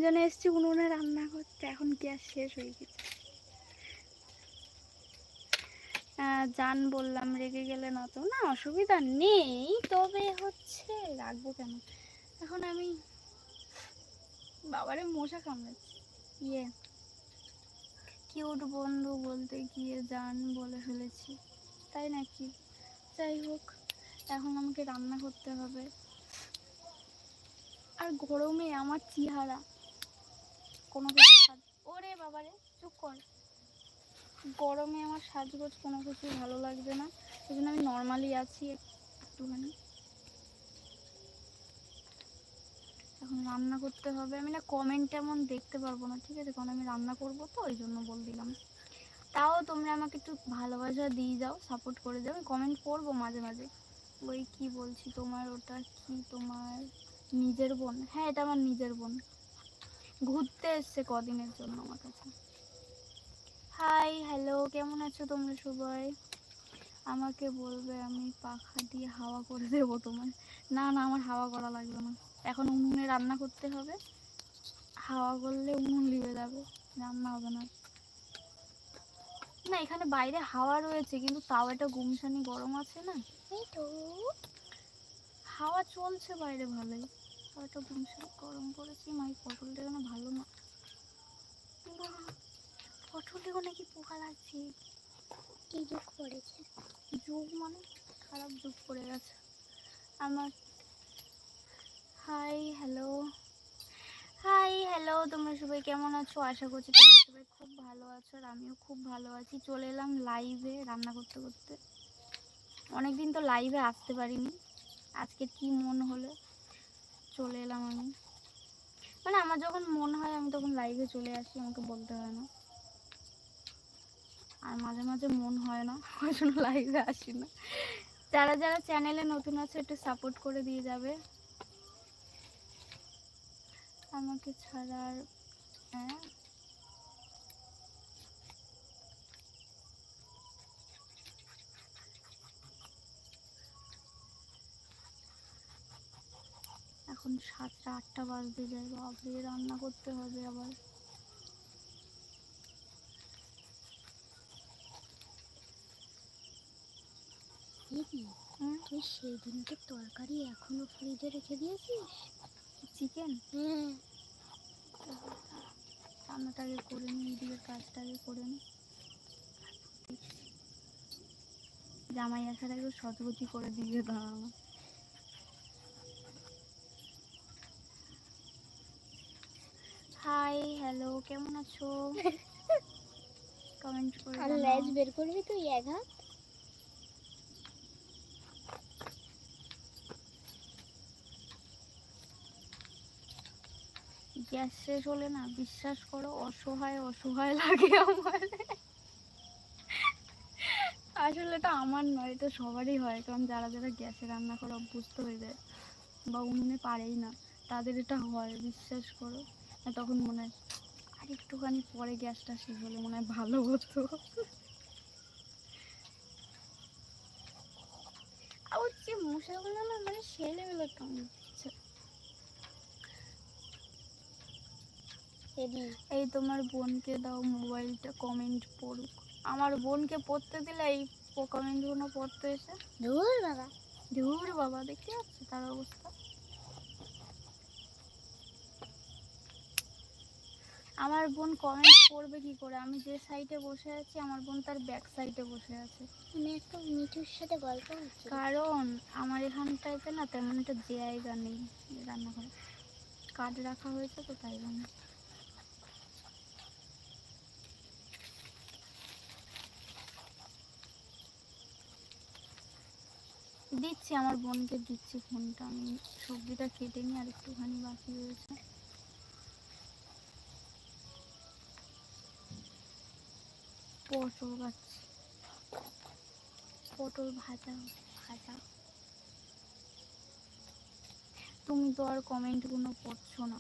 তিনজনে এসেছি উনুনে রান্না করতে, এখন গ্যাস শেষ হয়ে গেছে। জান বললাম, রেগে গেলে না তো? না, অসুবিধা নেই, তবে হচ্ছে রাখবো কেন? এখন আমি বাবারে মশা কামড়াচ্ছি। কিউট বন্ধু বলতে গিয়ে জান বলে ফেলেছি, তাই নাকি? যাই হোক, এখন আমাকে রান্না করতে হবে। আর গরমে আমার চেহারা কোনো কিছু ওরে বাবারে চুপ কর। গরমে আমার সাজগোজ কোনো কিছু ভালো লাগবে না, সেই জন্য আমি নর্মালি আছি একটুখানি। এখন রান্না করতে হবে। আমি না কমেন্ট এমন দেখতে পারবো না, ঠিক আছে, কারণ আমি রান্না করবো তো, ওই জন্য বল দিলাম। তাও তোমরা আমাকে একটু ভালোবাসা দিয়ে যাও, সাপোর্ট করে যাও। আমি কমেন্ট করবো মাঝে মাঝে। ওই কি বলছি, তোমার ওটা কি তোমার নিজের বোন? হ্যাঁ, এটা আমার নিজের বোন, ঘুরতে এসছে কদিনের জন্য আমার কাছে। হাই হ্যালো, কেমন আছো তোমরা সবাই? আমাকে বলবে, আমি পাখা দিয়ে হাওয়া করে দেবো তোমার। না না, আমার হাওয়া করা লাগবে না, এখন উনুনে রান্না করতে হবে। হাওয়া করলে উনুন লিবে যাবে, রান্না হবে না। না, এখানে বাইরে হাওয়া রয়েছে, কিন্তু তাও একটা গুমসানি গরম আছে না, এই তো হাওয়া চলছে বাইরে ভালোই, তাও একটা গুমসানি গরম পড়েছে। মাই পটল দেখো না, ভালো না, পটল দেখো নাকি পোকা লাগছে। কি যুগ পড়েছে? যুগ মানে খারাপ যুগ পড়ে গেছে আমার। হাই হ্যালো, হাই হ্যালো, তোমরা সবাই কেমন আছো? আশা করছি তোমরা সবাই খুব ভালো আছো, আর আমিও খুব ভালো আছি। চলে এলাম লাইভে রান্না করতে করতে। অনেকদিন তো লাইভে আসতে পারিনি, আজকে কি মন হলো চলে এলাম আমি। মানে আমার যখন মন হয় আমি তখন লাইভে চলে আসি, আমাকে বলতে হয় না। আর মাঝে মাঝে মন হয় না, ওই জন্য লাইভে আসি না। যারা যারা চ্যানেলে নতুন আছে একটু সাপোর্ট করে দিয়ে যাবে আমাকে ছাড়ার। হ্যাঁ, এখন 7টা 8টা বাজতে যায়, বাপরে রান্না করতে হবে আবার। তুই সেই দিনকে তরকারি এখনো ফ্রিজে রেখে দিয়েছিস? চিকেন? হ্যাঁ। রান্নাটা আগে করে নি, এদিকের কাজটা আগে করে নি। জামাই আসার আগে সতবতী করে দিয়ে দাও। হাই হ্যালো, কেমন আছো? কমেন্ট করে জানাও। আর লেজ বের করবি তুই এক হাত? গ্যাস শেষ হলে না, বিশ্বাস করো, অসহায় অসহায় লাগে আমার। আসলে এটা আমার নয়, এটা সবারই হয়, কারণ যারা যারা গ্যাসে রান্না করে অভ্যস্ত হয়ে যায় বা উনুনে পারেই না, তাদের এটা হয়, বিশ্বাস করো। তখন মনে হয় আর একটুখানি পরে গ্যাসটা শেষ হলে মনে হয় ভালো হতো। আর যে মশাগুলো না, মানে ছেলেগুলো কামড়াচ্ছে। এই তোমার বোনকে দাও মোবাইলটা, কমেন্ট পড়ুক। আমার বোনকে পড়তে দিলে এই কমেন্টগুলো পড়তে এসে ধুর বাবা, ধুর বাবা, দেখতে পাচ্ছি তার অবস্থা। আমার বোন কমেন্ট করবে কি করে? আমি যে সাইডে বসে আছি, আমার বোন তার ব্যাক সাইডে বসে আছে। আমি একটু মিঠুর সাথে গল্প করছি, কারণ আমার এখানটাতে না তেমন একটা জায়গা নেই রান্নাঘরে, কাঠ রাখা হয়েছে তো, তাই জন্য। দিচ্ছি, আমার বোনকে দিচ্ছি ফোনটা। আমি সবজিটা কেটে নিই, আর একটুখানি বাকি রয়েছে। পটল কাটছি, পটল ভাজা ভাজা। তুমি তো আর কমেন্টগুলো পড়ছো না।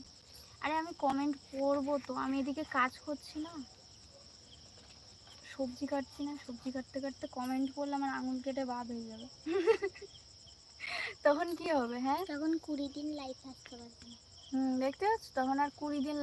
আরে আমি কমেন্ট পড়বো তো, আমি এদিকে কাজ করছি না, সবজি কাটছি না, সবজি কাটতে কাটতে কমেন্ট পড়লে আমার আঙুল কেটে বাদ হয়ে যাবে। তখন কি হবে? হ্যাঁ, তখন 20 দিন লাইফ আসতে পারবে না। দেখতে পাচ্ছ, তখন আর 20 দিন